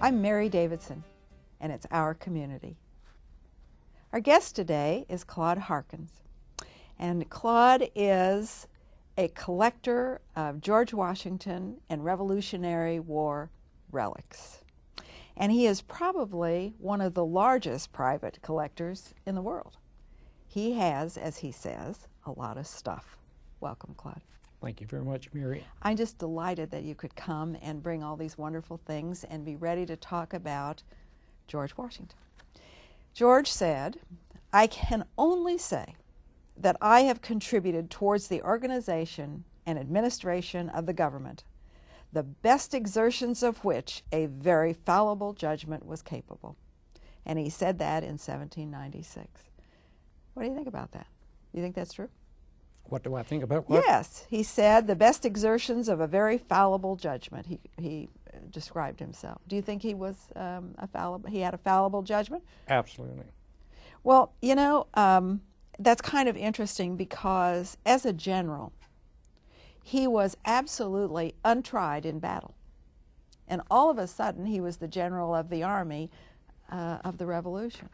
I'm Mary Davidson, and it's our community. Our guest today is Claud Harkins, and Claud is a collector of George Washington and Revolutionary War relics. And he is probably one of the largest private collectors in the world. He has, as he says, a lot of stuff. Welcome, Claud. Thank you very much, Mary. I'm just delighted that you could come and bring all these wonderful things and be ready to talk about George Washington. George said, "I can only say that I have contributed towards the organization and administration of the government, the best exertions of which a very fallible judgment was capable." And he said that in 1796. What do you think about that? Do you think that's true? What do I think about what? Yes, he said the best exertions of a very fallible judgment. He described himself. Do you think he was he had a fallible judgment? Absolutely. Well, you know, that's kind of interesting because as a general, he was absolutely untried in battle. And all of a sudden, he was the general of the army of the Revolution.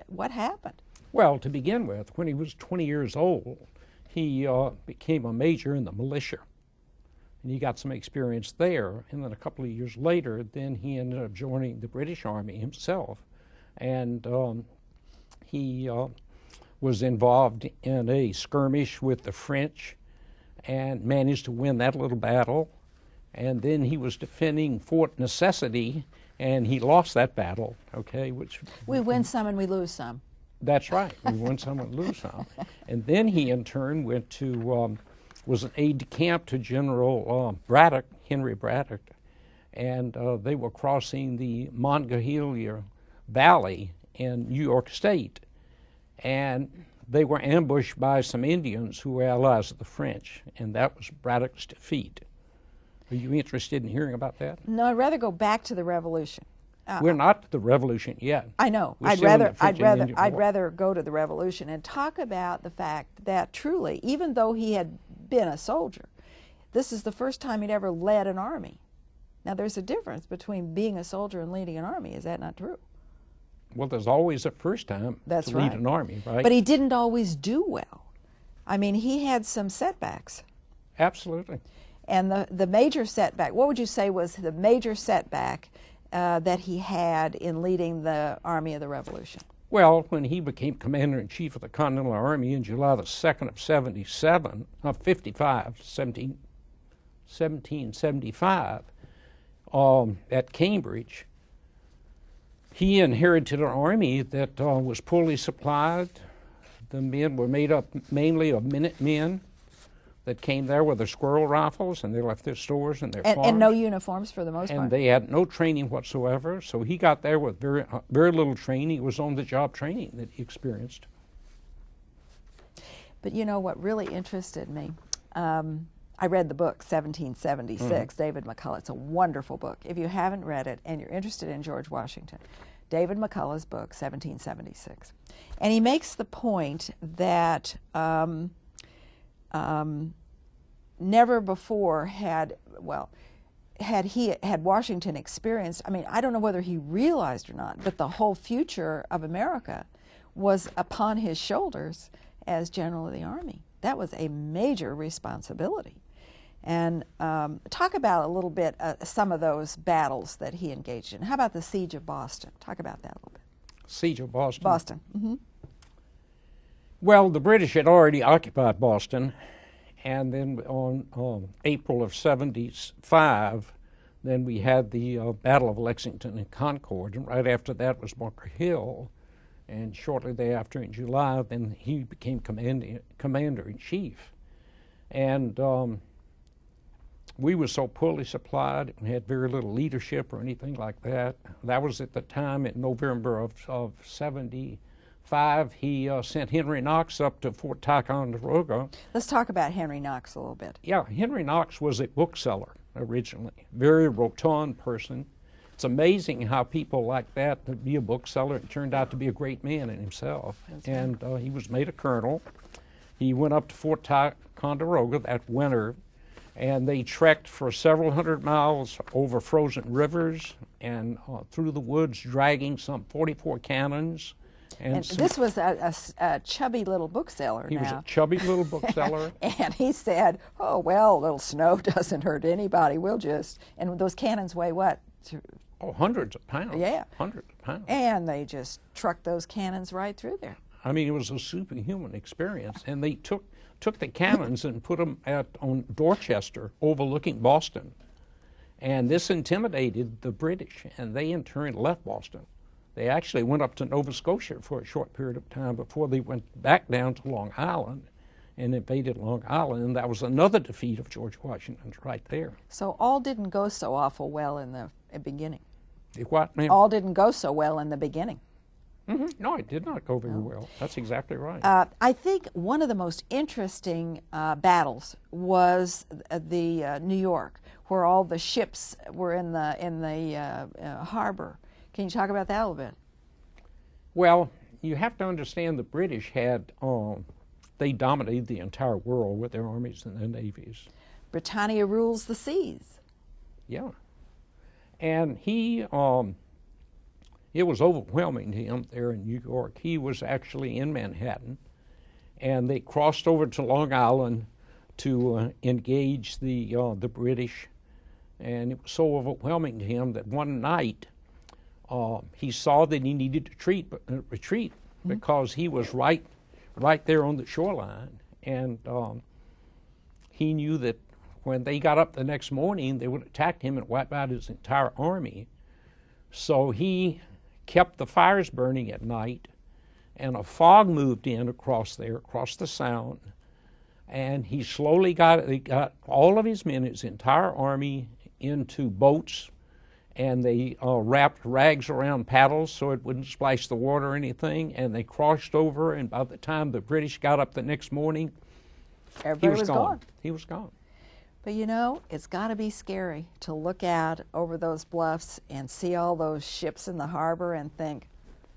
What happened? Well, to begin with, when he was 20 years old, he became a major in the militia. And he got some experience there. And then a couple of years later, then he ended up joining the British Army himself. And he was involved in a skirmish with the French and managed to win that little battle. And then he was defending Fort Necessity, and he lost that battle, okay? We win some and we lose some. That's right. We win some and lose some. And then he, in turn, went to, was an aide-de-camp to General Braddock, Henry Braddock, and they were crossing the Monongahela Valley in New York State. And they were ambushed by some Indians who were allies of the French, and that was Braddock's defeat. Are you interested in hearing about that? No, I'd rather go back to the Revolution. We're not to the Revolution yet. I know. We're I'd still in the rather War. go to the Revolution and talk about the fact that truly, even though he had been a soldier, this is the first time he'd ever led an army. Now, there's a difference between being a soldier and leading an army. Is that not true? Well, there's always a first time to lead an army, right? But he didn't always do well. I mean, he had some setbacks. Absolutely. And the major setback, what would you say was the major setback that he had in leading the Army of the Revolution? Well, when he became Commander-in-Chief of the Continental Army in July the 2nd of 1775, at Cambridge, he inherited an army that was poorly supplied. The men were made up mainly of Minutemen that came there with their squirrel rifles, and they left their stores and their farms. And no uniforms for the most part. And they had no training whatsoever, so he got there with very little training. It was on-the-job training that he experienced. But you know what really interested me? I read the book 1776, David McCullough. It's a wonderful book. If you haven't read it and you're interested in George Washington, David McCullough's book, 1776. And he makes the point that never before had Washington experienced, I mean, I don't know whether he realized or not, but the whole future of America was upon his shoulders as General of the Army. That was a major responsibility. And talk about a little bit some of those battles that he engaged in. How about the Siege of Boston? Talk about that a little bit. Siege of Boston? Boston. Mm-hmm. Well, the British had already occupied Boston, and then on April of 75, then we had the Battle of Lexington and Concord, and right after that was Bunker Hill, and shortly thereafter in July, then he became Commander-in-Chief. And we were so poorly supplied, we had very little leadership or anything like that. That was at the time in November of 75. He sent Henry Knox up to Fort Ticonderoga. Let's talk about Henry Knox a little bit. Yeah, Henry Knox was a bookseller originally, very rotund person. It's amazing how people like that to be a bookseller turned out to be a great man in himself. And he was made a colonel. He went up to Fort Ticonderoga that winter, and they trekked for several hundred miles over frozen rivers, and through the woods dragging some 44 cannons. And this was a chubby little bookseller. He was a chubby little bookseller. And he said, oh, well, a little snow doesn't hurt anybody. We'll just, and those cannons weigh what? Oh, hundreds of pounds. Yeah. Hundreds of pounds. And they just trucked those cannons right through there. I mean, it was a superhuman experience. And they took the cannons and put them on Dorchester overlooking Boston. And this intimidated the British, and they in turn left Boston. They actually went up to Nova Scotia for a short period of time before they went back down to Long Island and invaded Long Island. And that was another defeat of George Washington's right there. So all didn't go so awful well in the beginning. What, ma'am? All didn't go so well in the beginning. Mm-hmm. No, it did not go very well. That's exactly right. I think one of the most interesting battles was the New York, where all the ships were in the harbor. Can you talk about that a little bit? Well, you have to understand the British had, they dominated the entire world with their armies and their navies. Britannia rules the seas. Yeah. And he, it was overwhelming to him there in New York. He was actually in Manhattan, and they crossed over to Long Island to engage the British. And it was so overwhelming to him that one night, he saw that he needed to retreat because he was right there on the shoreline, and he knew that when they got up the next morning, they would attack him and wipe out his entire army. So he kept the fires burning at night, and a fog moved in across the Sound, and he slowly got all of his men, his entire army, into boats. And they wrapped rags around paddles so it wouldn't splash the water or anything, and they crossed over, and by the time the British got up the next morning, Everybody was gone. He was gone. But you know, it's got to be scary to look out over those bluffs and see all those ships in the harbor and think,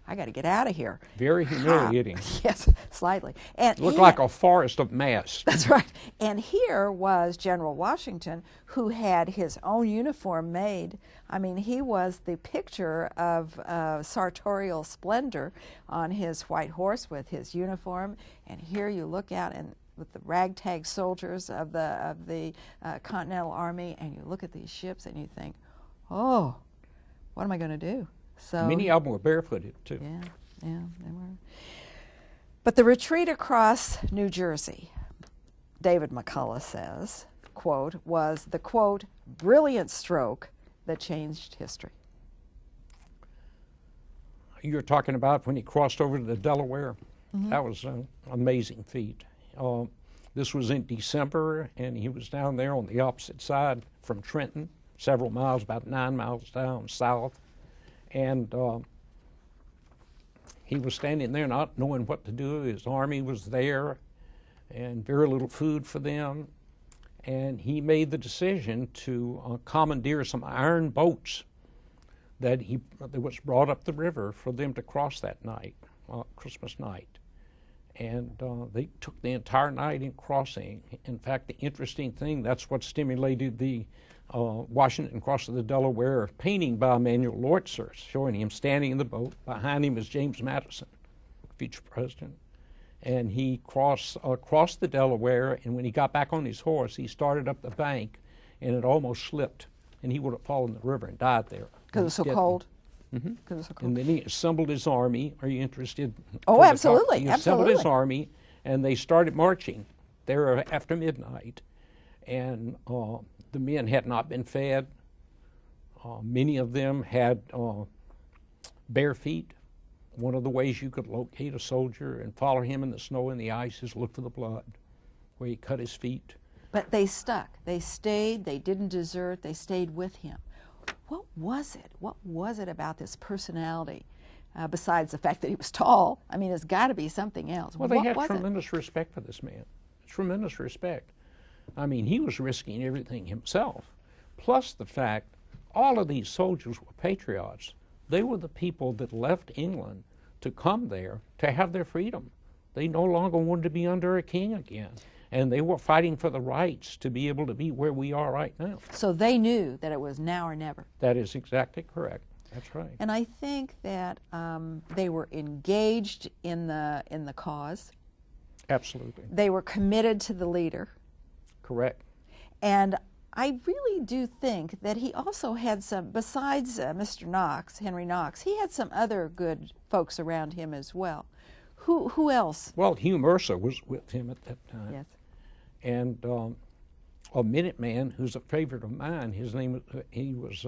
I got to get out of here. Very humiliating. Yes, slightly. And it looked like a forest of masts. That's right. And here was General Washington, who had his own uniform made. I mean, he was the picture of sartorial splendor on his white horse with his uniform. And here you look out and with the ragtag soldiers of the Continental Army, and you look at these ships and you think, oh, what am I going to do? So many of them were barefooted, too. Yeah, they were. But the retreat across New Jersey, David McCullough says, quote, was the, quote, brilliant stroke that changed history. You're talking about when he crossed over to the Delaware? Mm-hmm. That was an amazing feat. This was in December, and he was down there on the opposite side from Trenton, several miles, about 9 miles down south. And he was standing there not knowing what to do. His army was there and very little food for them. And he made the decision to commandeer some iron boats that was brought up the river for them to cross that night, Christmas night. And they took the entire night in crossing. In fact, the interesting thing, that's what stimulated the Washington crossing the Delaware painting by Emanuel Lortzer, showing him standing in the boat. Behind him is James Madison, future president. And he crossed the Delaware, and when he got back on his horse, he started up the bank, and it almost slipped, and he would have fallen in the river and died there. Because it was so cold? Mm-hmm. It was so cold. And then he assembled his army. Are you interested? Oh, absolutely. He assembled his army, and they started marching there after midnight. And the men had not been fed. Many of them had bare feet. One of the ways you could locate a soldier and follow him in the snow and the ice is look for the blood, where he cut his feet. But they stuck. They stayed. They didn't desert. They stayed with him. What was it? What was it about this personality, besides the fact that he was tall? I mean, it's got to be something else. Well, they had tremendous respect for this man. Tremendous respect. I mean, he was risking everything himself. Plus the fact, all of these soldiers were patriots. They were the people that left England to come there to have their freedom. They no longer wanted to be under a king again. And they were fighting for the rights to be able to be where we are right now. So they knew that it was now or never. That is exactly correct. That's right. And I think that they were engaged in the cause. Absolutely. They were committed to the leader. Correct. And I really do think that he also had some, besides Mr. Knox, Henry Knox, he had some other good folks around him as well. Who else? Well, Hugh Mercer was with him at that time. Yes. And a Minuteman who's a favorite of mine, his name was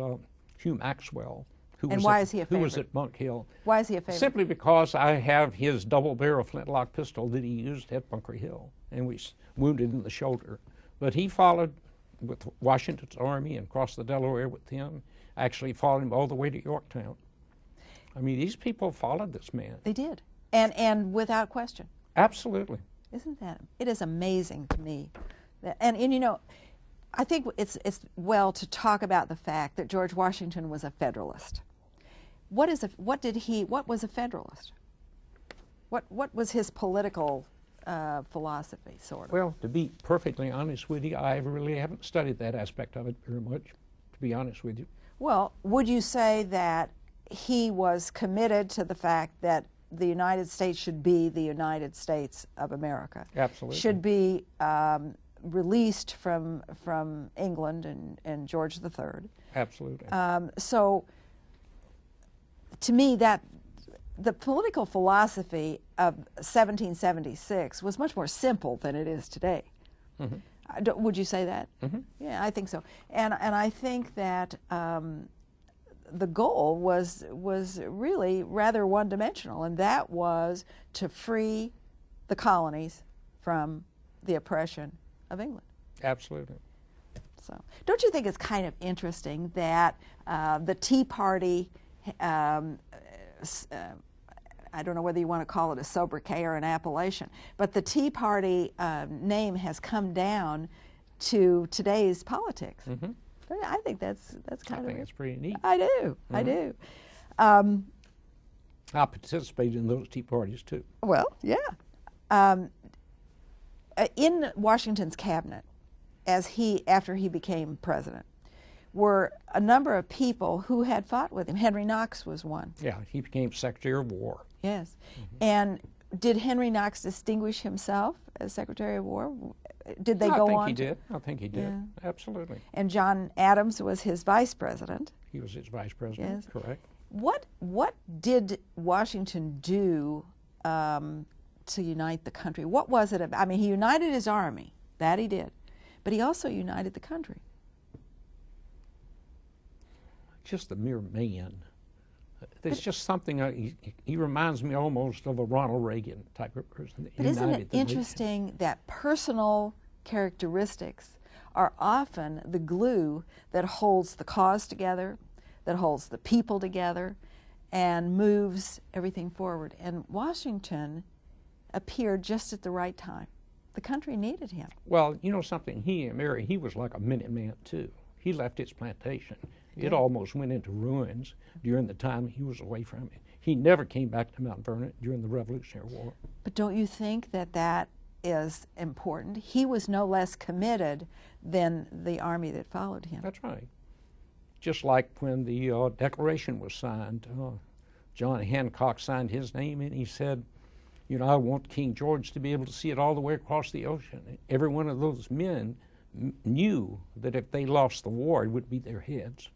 Hugh Maxwell. And why is he a favorite? Who was at Bunk Hill. Why is he a favorite? Simply because I have his double-barrel flintlock pistol that he used at Bunker Hill, and was wounded in the shoulder. But he followed with Washington's army and crossed the Delaware with him. Actually followed him all the way to Yorktown. I mean, these people followed this man. They did, and without question. Absolutely. Isn't that? It is amazing to me, and you know, I think it's well to talk about the fact that George Washington was a Federalist. What was a Federalist? What was his political philosophy, sort of? Well, to be perfectly honest with you, I really haven't studied that aspect of it very much, to be honest with you. Well, would you say that he was committed to the fact that the United States should be the United States of America? Absolutely. Should be released from England and George III. Absolutely. So, to me, that the political philosophy of 1776 was much more simple than it is today. Mm-hmm. Would you say that? Mm-hmm. Yeah, I think so. And I think that the goal was really rather one-dimensional, and that was to free the colonies from the oppression of England. Absolutely. So, don't you think it's kind of interesting that the Tea Party, I don't know whether you want to call it a sobriquet or an appellation, but the Tea Party name has come down to today's politics. Mm-hmm. I think that's kind of. I think it's pretty neat. I do. Mm-hmm. I do. I participated in those Tea Parties too. Well, yeah. In Washington's cabinet, after he became president, were a number of people who had fought with him. Henry Knox was one. Yeah, he became Secretary of War. Yes. Mm-hmm. And did Henry Knox distinguish himself as Secretary of War? Did they go on? I think he did. Yeah. Absolutely. And John Adams was his vice president. He was his vice president, yes. Correct. What did Washington do to unite the country? What was it about? I mean, he united his army. That he did. But he also united the country. Just the mere man. There's just something, he reminds me almost of a Ronald Reagan type of person. But isn't it interesting that personal characteristics are often the glue that holds the cause together, that holds the people together, and moves everything forward? And Washington appeared just at the right time. The country needed him. Well, you know something, Mary, he was like a Minuteman too. He left his plantation. It almost went into ruins during the time he was away from it. He never came back to Mount Vernon during the Revolutionary War. But don't you think that is important? He was no less committed than the army that followed him. That's right. Just like when the Declaration was signed, John Hancock signed his name and he said, you know, I want King George to be able to see it all the way across the ocean. Every one of those men knew that if they lost the war, it would be their heads.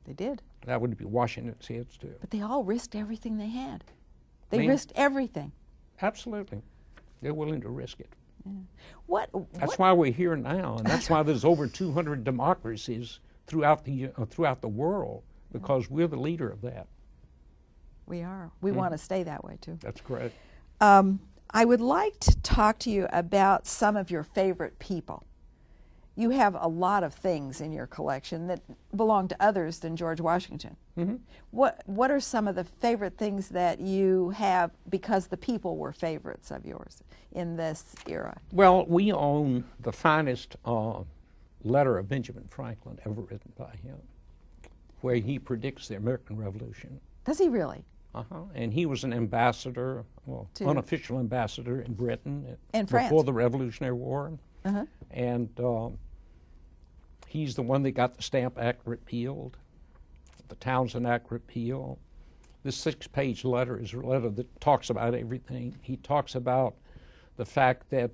They did. That would be Washington's heads too. But they all risked everything they had. They risked everything. Absolutely. They're willing to risk it. Yeah. That's why we're here now, and that's why there's over 200 democracies throughout the world, because we're the leader of that. We are. We want to stay that way too. That's correct. I would like to talk to you about some of your favorite people. You have a lot of things in your collection that belong to others than George Washington. Mm-hmm. What are some of the favorite things that you have because the people were favorites of yours in this era? Well, we own the finest letter of Benjamin Franklin ever written by him, where he predicts the American Revolution. Does he really? Uh-huh. And he was an ambassador, unofficial ambassador in Britain and France before the Revolutionary War. And he's the one that got the Stamp Act repealed, the Townsend Act repealed. This 6-page letter is a letter that talks about everything. He talks about the fact that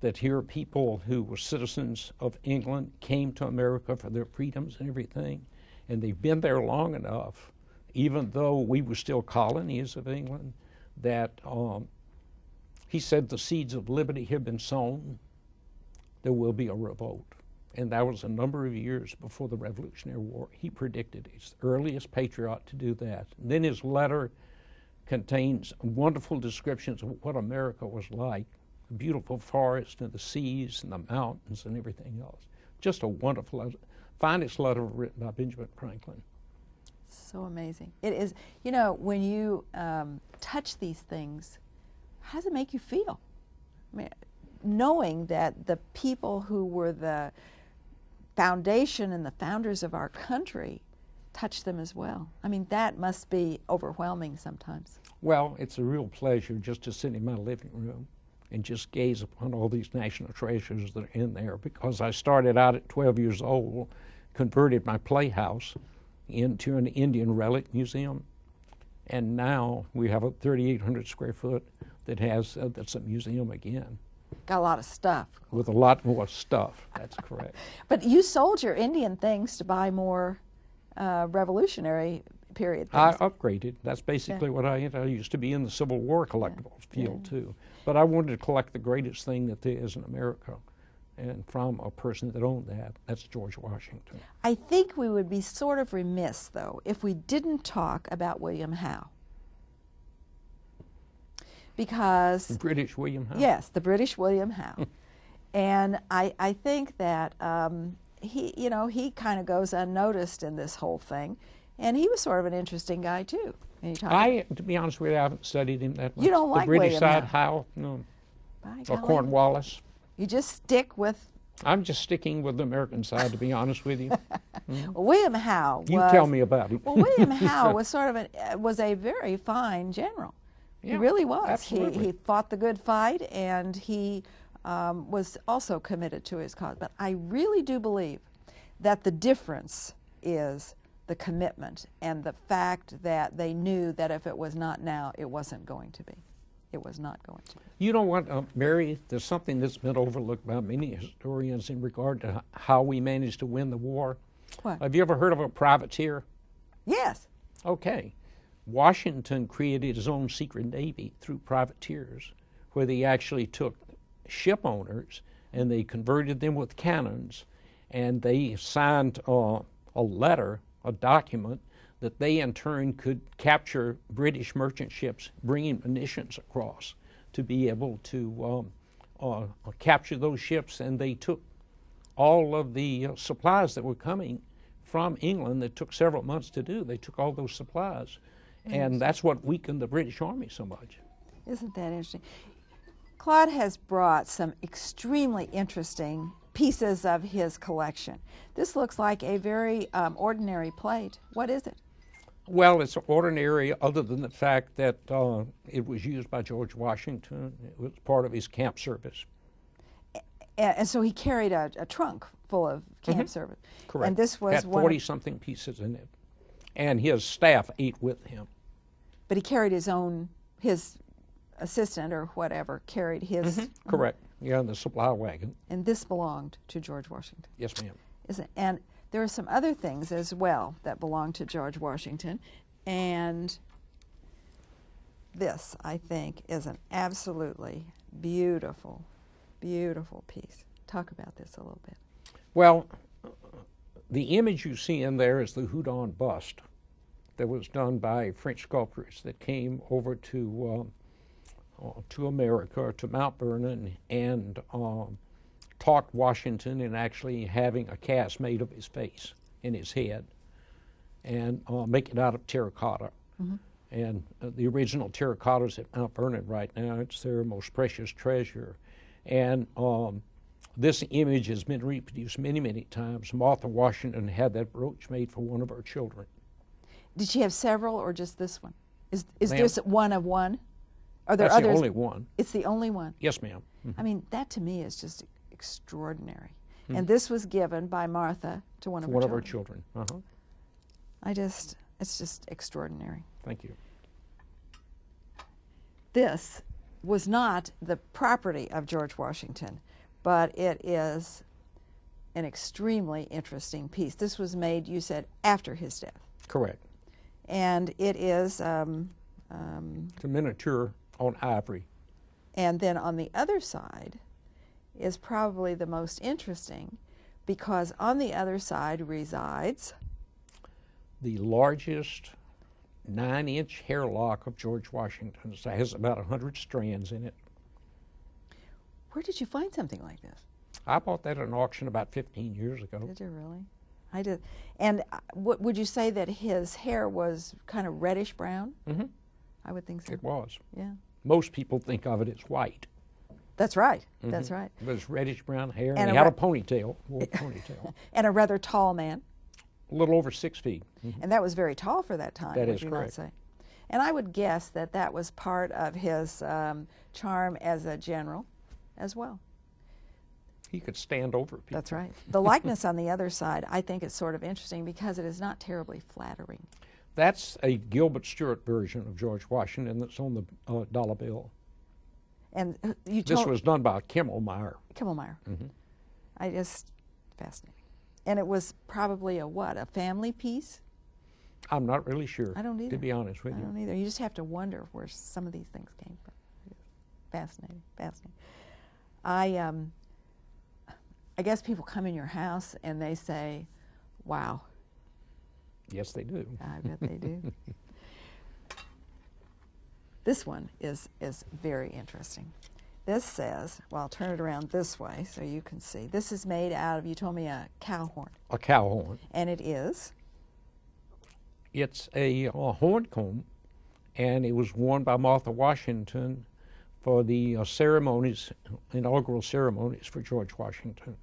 that here people who were citizens of England came to America for their freedoms and everything, and they've been there long enough, even though we were still colonies of England, that he said the seeds of liberty have been sown, there will be a revolt. And that was a number of years before the Revolutionary War. He predicted he's the earliest patriot to do that. And then his letter contains wonderful descriptions of what America was like, the beautiful forest and the seas and the mountains and everything else. Just a wonderful letter. Finest letter written by Benjamin Franklin. So amazing. It is, you know, when you touch these things, how does it make you feel? I mean, knowing that the people who were the foundation and the founders of our country touch them as well. I mean, that must be overwhelming sometimes. Well, it's a real pleasure just to sit in my living room and just gaze upon all these national treasures that are in there, because I started out at 12 years old, converted my playhouse into an Indian relic museum, and now we have a 3,800 square foot that has that's a museum again. Got a lot of stuff. With a lot more stuff, that's correct. But you sold your Indian things to buy more Revolutionary period things. I upgraded. That's basically what I used to be in the Civil War collectibles field too. But I wanted to collect the greatest thing that there is in America. And from a person that owned that, that's George Washington. I think we would be sort of remiss, though, if we didn't talk about William Howe. Because... The British William Howe? Yes, the British William Howe. And I think that he kind of goes unnoticed in this whole thing. And he was sort of an interesting guy, too. To be honest with you, I haven't studied him that much. You don't like the British William side, Howe? No. By Or golly. Cornwallis. You just stick with... I'm just sticking with the American side, to be honest with you. Well, William Howe was... You tell me about him. Well, William Howe was sort of was a very fine general. Yeah, he really was. Absolutely. He fought the good fight, and he was also committed to his cause. But I really do believe that the difference is the commitment and the fact that they knew that if it was not now, it wasn't going to be. It was not going to be. You know what, Mary, there's something that's been overlooked by many historians in regard to how we managed to win the war. What? Have you ever heard of a privateer? Yes. Okay. Washington created his own secret navy through privateers, where they actually took ship owners and they converted them with cannons, and they signed a letter, a document, that they in turn could capture British merchant ships bringing munitions across to be able to capture those ships. And they took all of the supplies that were coming from England that took several months to do. They took all those supplies. And that's what weakened the British Army so much. Isn't that interesting? Claud has brought some extremely interesting pieces of his collection. This looks like a very ordinary plate. What is it? Well, it's ordinary other than the fact that it was used by George Washington. It was part of his camp service. And so he carried a trunk full of camp service. Correct. And this was had 40-something pieces in it. And his staff ate with him. But he carried his assistant or whatever carried his... Correct. Yeah, in the supply wagon. And this belonged to George Washington. Yes, ma'am. And there are some other things as well that belong to George Washington. And this, I think, is an absolutely beautiful, beautiful piece. Talk about this a little bit. Well, the image you see in there is the Houdon bust that was done by French sculptors that came over to America, to Mount Vernon, and taught Washington in actually having a cast made of his face and his head, and make it out of terracotta. And the original terracottas at Mount Vernon right now, it's their most precious treasure. And this image has been reproduced many, many times. Martha Washington had that brooch made for one of her children. Did she have several or just this one? Is this one of one? Are there That's others? the only one. It's the only one? Yes, ma'am. I mean, that to me is just extraordinary. And this was given by Martha to one of her children. It's just extraordinary. Thank you. This was not the property of George Washington, but it is an extremely interesting piece. This was made, you said, after his death. Correct. And it is... it's a miniature on ivory. And then on the other side is probably the most interesting, because on the other side resides the largest 9-inch hair lock of George Washington's. It has about 100 strands in it. Where did you find something like this? I bought that at an auction about 15 years ago. Did you really? I did. And would you say that his hair was kind of reddish brown? Mm-hmm. I would think so. It was. Yeah. Most people think of it as white. That's right. Mm-hmm. That's right. But it's reddish brown hair, And he had a ponytail. Wore a ponytail. And a rather tall man. A little over 6 feet. Mm-hmm. And that was very tall for that time. That would is you correct. Not say? And I would guess that that was part of his charm as a general as well. He could stand over people. That's right. The likeness on the other side, I think, is sort of interesting because it is not terribly flattering. That's a Gilbert Stuart version of George Washington that's on the dollar bill. And you told... This was done by Kimmelmeyer. Kimmelmeyer. Mm-hmm. I just... fascinating. And it was probably a what? A family piece? I'm not really sure. I don't either. To be honest with you. I don't either. You just have to wonder where some of these things came from. Fascinating. Fascinating. I guess people come in your house and they say, wow. Yes, they do. I bet they do. This one is very interesting. This says, well, I'll turn it around this way so you can see. This is made out of, you told me, a cow horn. A cow horn. And it is? It's a horn comb, and it was worn by Martha Washington for the ceremonies, inaugural ceremonies for George Washington.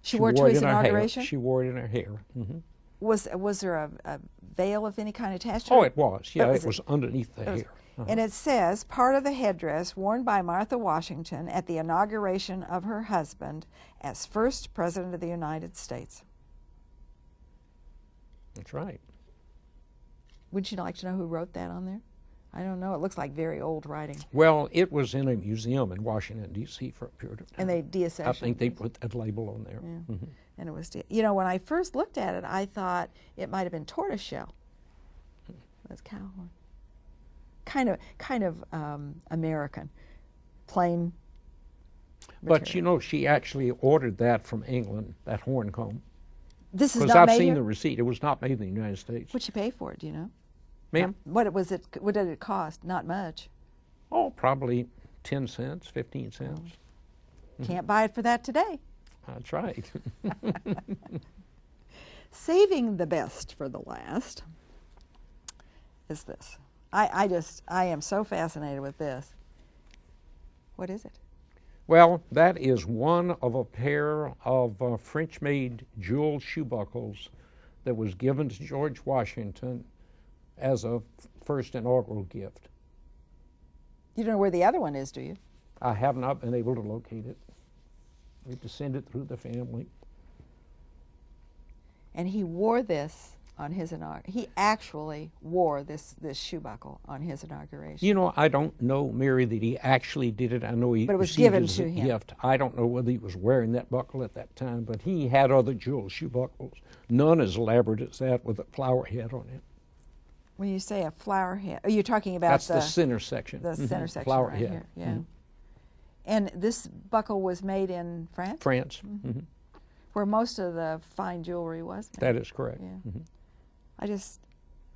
She wore it to his inauguration? She wore it in her hair. Mm-hmm. Was there a veil of any kind attached to it? Oh, it was. Yeah, it was underneath the hair. And it says, part of the headdress worn by Martha Washington at the inauguration of her husband as first President of the United States. That's right. Would you like to know who wrote that on there? I don't know. It looks like very old writing. Well, it was in a museum in Washington, D.C. for a period of time. And they deaccessioned. I think they put that label on there. Yeah. Mm-hmm. And it was, you know, when I first looked at it, I thought it might have been tortoiseshell. That's cow horn. Kind of American, plain material. But you know, she actually ordered that from England, that horn comb. This is not made Because I've seen here? the receipt. It was not made in the United States. What'd you pay for it? Do you know? Ma'am? What was it? What did it cost? Not much. Oh, probably 10 cents, 15 cents. Can't buy it for that today. That's right. Saving the best for the last is this. I am so fascinated with this. What is it? Well, that is one of a pair of French-made jeweled shoe buckles that was given to George Washington as a first inaugural gift. You don't know where the other one is, do you? I have not been able to locate it. It descended through the family. And he wore this on his inauguration. He actually wore this shoe buckle on his inauguration. You know, I don't know, Mary, that he actually did it. I know he but it was received given it as to a him. gift. I don't know whether he was wearing that buckle at that time, but he had other jeweled shoe buckles, none as elaborate as that with a flower head on it. When you say a flower head, are you talking about That's the center section. The center section flower right head. here. Yeah. Mm-hmm. And this buckle was made in France? France. Mm-hmm. Where most of the fine jewelry was made. That is correct. Yeah. Mm-hmm.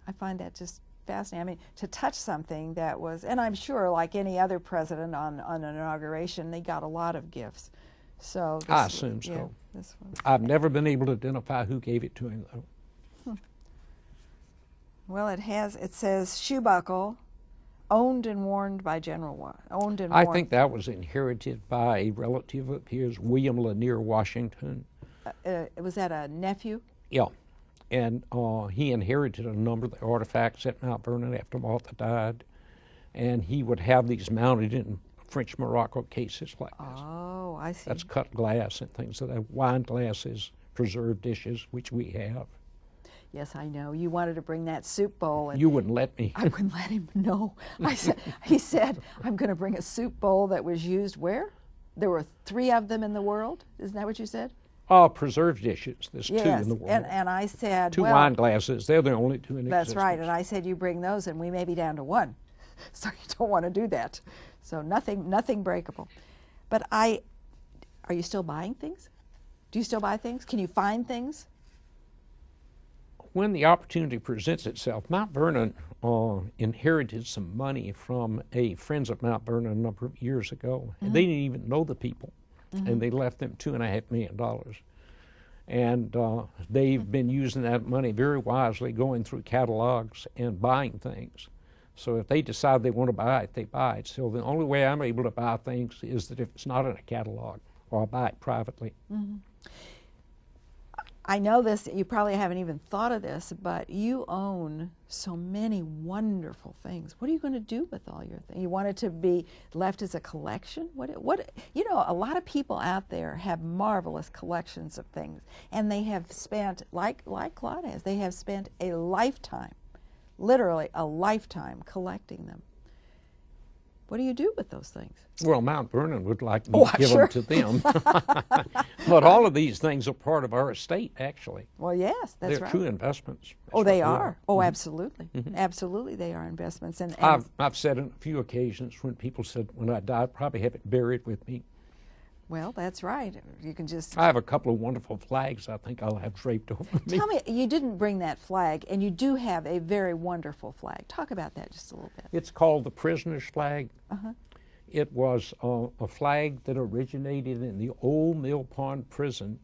I find that just fascinating. I mean, to touch something that was, and I'm sure like any other president on an inauguration, they got a lot of gifts. So this, I assume so. Yeah, this one. I've never been able to identify who gave it to him, though. Well, it says shoe buckle, owned and worn by General owned and I worn. think that was inherited by a relative of his, William Lanier Washington. Was that a nephew? Yeah. And he inherited a number of the artifacts at Mount Vernon after Martha died. And he would have these mounted in French Morocco cases like this. Oh, I see. That's cut glass and things like that. Wine glasses, preserved dishes, which we have. Yes, I know. You wanted to bring that soup bowl. And You wouldn't let me. I wouldn't let him. No. He said, I'm going to bring a soup bowl that was used where? There were 3 of them in the world? Isn't that what you said? Oh, preserved dishes. There's 2 Yes. in the world. And I said, 2 well, wine glasses. They're the only 2 in that's existence. right. And I said, you bring those and we may be down to 1. So you don't want to do that. So nothing breakable. But are you still buying things? Do you still buy things? Can you find things? When the opportunity presents itself, Mount Vernon inherited some money from friends of Mount Vernon a number of years ago. And they didn't even know the people. And they left them $2.5 million. And they've been using that money very wisely, going through catalogs and buying things. So if they decide they want to buy it, they buy it. So the only way I'm able to buy things is that if it's not in a catalog, or I buy it privately. I know this, you probably haven't even thought of this, but you own so many wonderful things. What are you going to do with all your things? You want it to be left as a collection? You know, a lot of people out there have marvelous collections of things, and they have spent, like Claud has, they have spent a lifetime, literally a lifetime, collecting them. What do you do with those things? Well, Mount Vernon would like me to give sure. them to them. But all of these things are part of our estate, actually. Well, yes, that's They're right. true investments. Oh, That's they what are. Oh, absolutely. Absolutely, they are investments. And I've said on a few occasions when people said when I die, I'd probably have it buried with me. well, that's right. You can just I have a couple of wonderful flags I think I'll have draped over me. tell me. You didn't bring that flag, and you do have a very wonderful flag. Talk about that just a little bit. It's called the prisoner's flag. It was a flag that originated in the old Mill Pond prison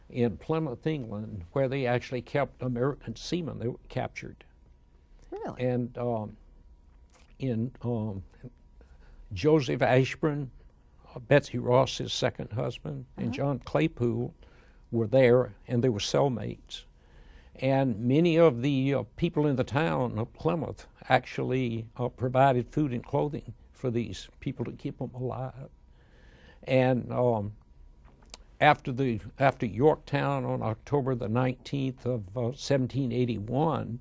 in Plymouth, England, where they actually kept American seamen that were captured. Really? And in Joseph Ashburn, Betsy Ross, his second husband, and John Claypool were there, and they were cellmates. And many of the people in the town of Plymouth actually provided food and clothing for these people to keep them alive. And after Yorktown on October the 19th of 1781,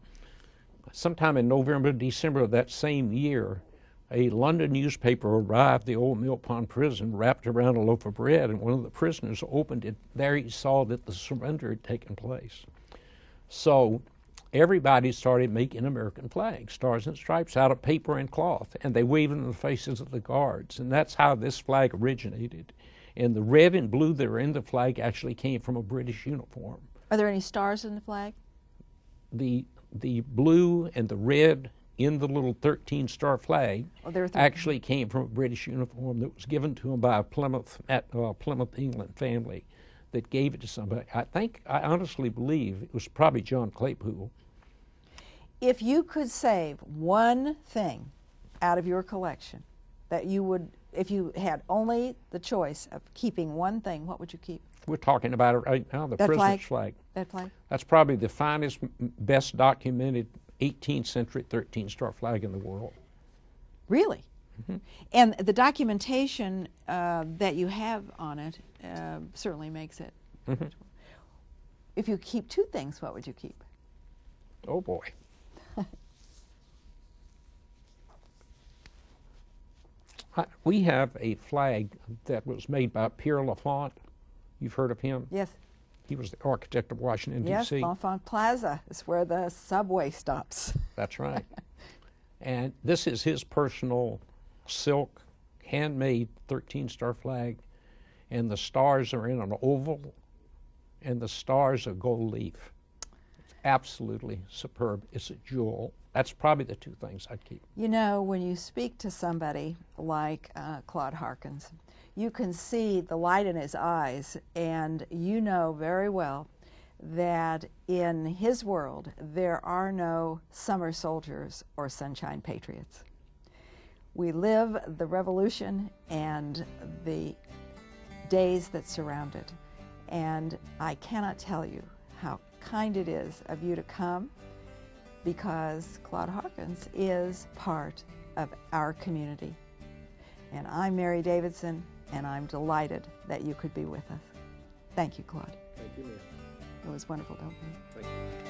sometime in November, December of that same year, a London newspaper arrived at the old Mill Pond prison, wrapped around a loaf of bread, and one of the prisoners opened it. There he saw that the surrender had taken place. So everybody started making American flags, stars and stripes, out of paper and cloth, and they waved them in the faces of the guards. And that's how this flag originated. And the red and blue that are in the flag actually came from a British uniform. Are there any stars in the flag? The blue and the red in the little 13-star flag actually came from a British uniform that was given to them by a Plymouth, England family that gave it to somebody. I honestly believe it was probably John Claypool. If you could save one thing out of your collection that you would, if you had only the choice of keeping one thing, what would you keep? We're talking about it right now, the prisoner's flag. That flag? That's probably the finest, best documented 18th century 13-star flag in the world. Really? And the documentation that you have on it certainly makes it. If you keep two things, what would you keep? Oh boy. We have a flag that was made by Pierre L'Enfant. You've heard of him? Yes. He was the architect of Washington, Yes, D.C. L'Enfant Plaza is where the subway stops. That's right. And this is his personal silk, handmade 13-star flag. And the stars are in an oval, and the stars are gold leaf. It's absolutely superb. It's a jewel. That's probably the two things I'd keep. You know, when you speak to somebody like Claud Harkins, you can see the light in his eyes, and you know very well that in his world there are no summer soldiers or sunshine patriots. We live the revolution and the days that surround it, and I cannot tell you how kind it is of you to come, because Claud Harkins is part of our community. And I'm Mary Davidson, and I'm delighted that you could be with us. Thank you, Claud. Thank you, ma'am. It was wonderful, don't you? Thank you.